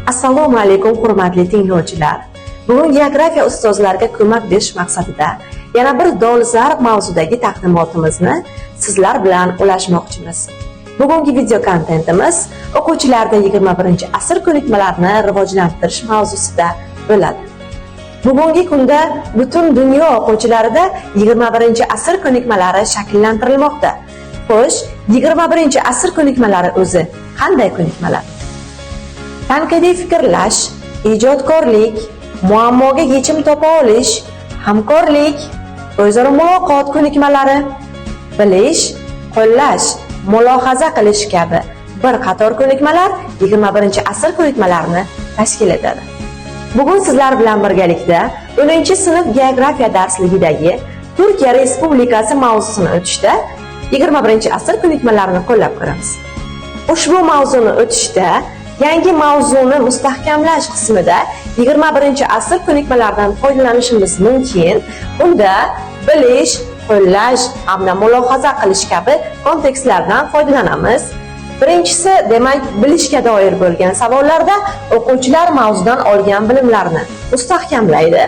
Assalomu alaykum hurmatli tinglovchilar. Bugun geografiya ustozlariga ko'mak berish maqsadida yana bir dolzarb mavzudagi taqdimotimizni sizlar bilan ulashmoqchimiz. Bugungi video kontentimiz o'quvchilarda 21-asr ko'nikmalarini rivojlantirish mavzusida bo'ladi. Bugungi kunda butun dunyo o'quvchilarida 21-asr ko'nikmalari shakllantirilmoqda. Xo'sh, 21-asr ko'nikmalari o'zi qanday ko'nikmalar? Tanqidiy fikrlash, ijodkorlik, muammoga yechim topa olish, hamkorlik, o'zaro muloqot ko'nikmalari, bilish, qo'llash, mulohaza qilish kabi bir qator ko'nikmalar 21-asr ko'nikmalarini tashkil etadi. Bugun sizlar bilan birgalikda 10-sinf geografiya darsligidagi Turkiya Respublikasi mavzusini o'tishda 21-asr ko'nikmalarini qo'llab ko'ramiz. Ushbu mavzuni o'tishda yangi mavzuni mustahkamlash qismida 21-asr ko'nikmalaridan foydalanishimiz mumkin. Unda bilish, qo'llash hamda mulohaza qilish kabi kontekstlardan foydalanamiz. Birinchisi, demak, bilishga doir bo'lgan savollarda o'quvchilar mavzudan olgan bilimlarini mustahkamlaydi.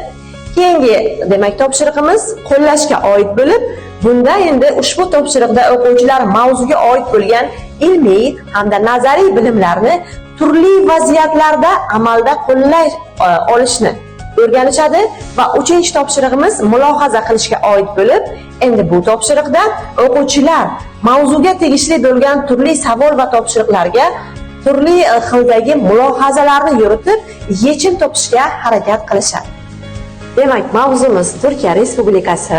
Keyingi, demak, topshiriqimiz qo'llashga oid bo'lib, bunda endi ushbu topshiriqda o'quvchilar mavzuga oid bo'lgan ilmiy hamda nazariy bilimlarni turli vaziyatlarda amalda qo'llay olishni o'rganishadi va 3-topshirig'imiz mulohaza qilishga oid bo'lib, endi bu topshiriqda o'quvchilar mavzuga tegishli bo'lgan turli savol va topshiriqlarga turli xildagi mulohazalarni yuritib, yechim topishga harakat qilishadi. Demak, mavzumiz Turkiya Respublikasi.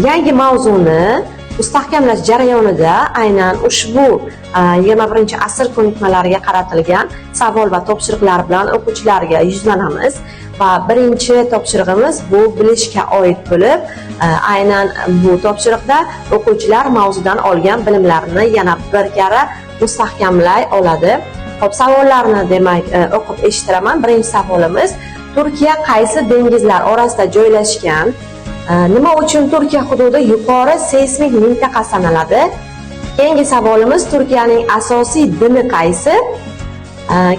Yangi mavzuni mustahkamlash jarayonida aynan ushbu 21-asr ko'nikmalariga qaratilgan savol va topshiriqlar bilan o'quvchilarga yuzlanamiz va birinchi topshirig'imiz bu bilishga oid bo'lib, aynan bu topshiriqda o'quvchilar mavzudan olgan bilimlarini yana bir karra mustahkamlay oladi. Xo'p, savollarni demak o'qib eshittiraman. Birinchi savolimiz: Turkiya qaysi dengizlar orasida joylashgan? Nima uchun Turkiya hududi yuqori seysmik mintaqa sanaladi? Keyingi savolimiz: Turkiyaning asosiy dini qaysi?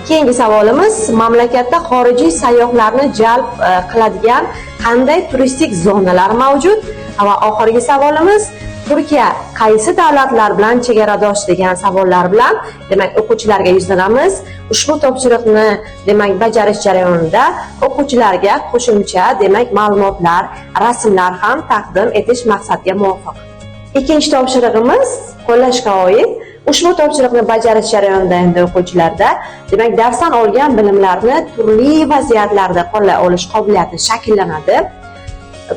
Keyingi savolimiz: mamlakatda xorijiy sayyohlarni jalb qiladigan qanday turistik zonalar mavjud? Va oxirgi savolimiz: Turkiya qaysi davlatlar bilan chegaradosh degan savollar bilan demak o'quvchilarga yuzlanamiz. Ushbu topshiriqni demak bajarish jarayonida o'quvchilarga qo'shimcha demak ma'lumotlar, rasmlar ham taqdim etish maqsadga muvofiq. Ikkinchi topshirig'imiz qo'llashga oid. Ushbu topshiriqni bajarish jarayonida endi o'quvchilarda demak darsdan olgan bilimlarni turli vaziyatlarda qo'llay olish qobiliyati shakllanadi.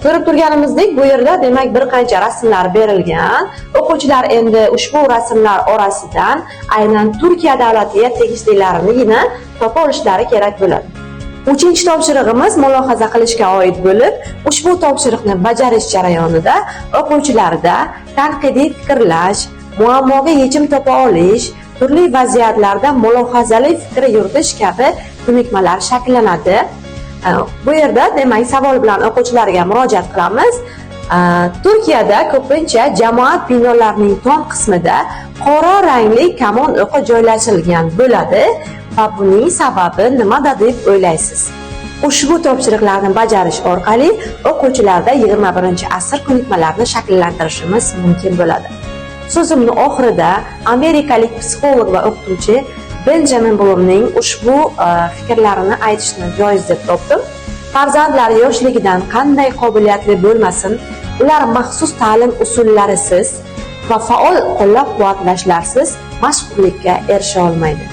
Ko'rib turganimizdek, bu yerda demak bir qancha rasmlar berilgan. O'quvchilar endi ushbu rasmlar orasidan aynan Turkiya davlatiga tegishlilarini topa olishlari kerak bo'ladi. 3-topshirig'imiz mulohaza qilishga oid bo'lib, ushbu topshiriqni bajarish jarayonida o'quvchilarda tanqidiy fikrlash, muammoga yechim topa olish, turli vaziyatlarda mulohazali fikr yuritish kabi ko'nikmalar shakllanadi. Bu yerda demak savol bilan o'quvchilarga murojaat qilamiz. Turkiyada ko'pincha jamoat binolarining tom qismida qora rangli kamon o'qi joylashtirilgan bo'ladi va buning sababi nimada deb o'ylaysiz? Ushbu topshiriqlarni bajarish orqali o'quvchilarda 21-asr ko'nikmalarini shakllantirishimiz mumkin bo'ladi. So'zimning oxirida amerikalik psixolog va o'qituvchi Benjamin Bloomning ushbu fikrlarini aytishni joiz deb topdim. Farzandlar yoshligidan qanday qobiliyatli bo'lmasin, ular maxsus ta'lim usullarisiz va faol qo'llab-quvvatlashlarsiz mashhurlikka erisha olmaydi.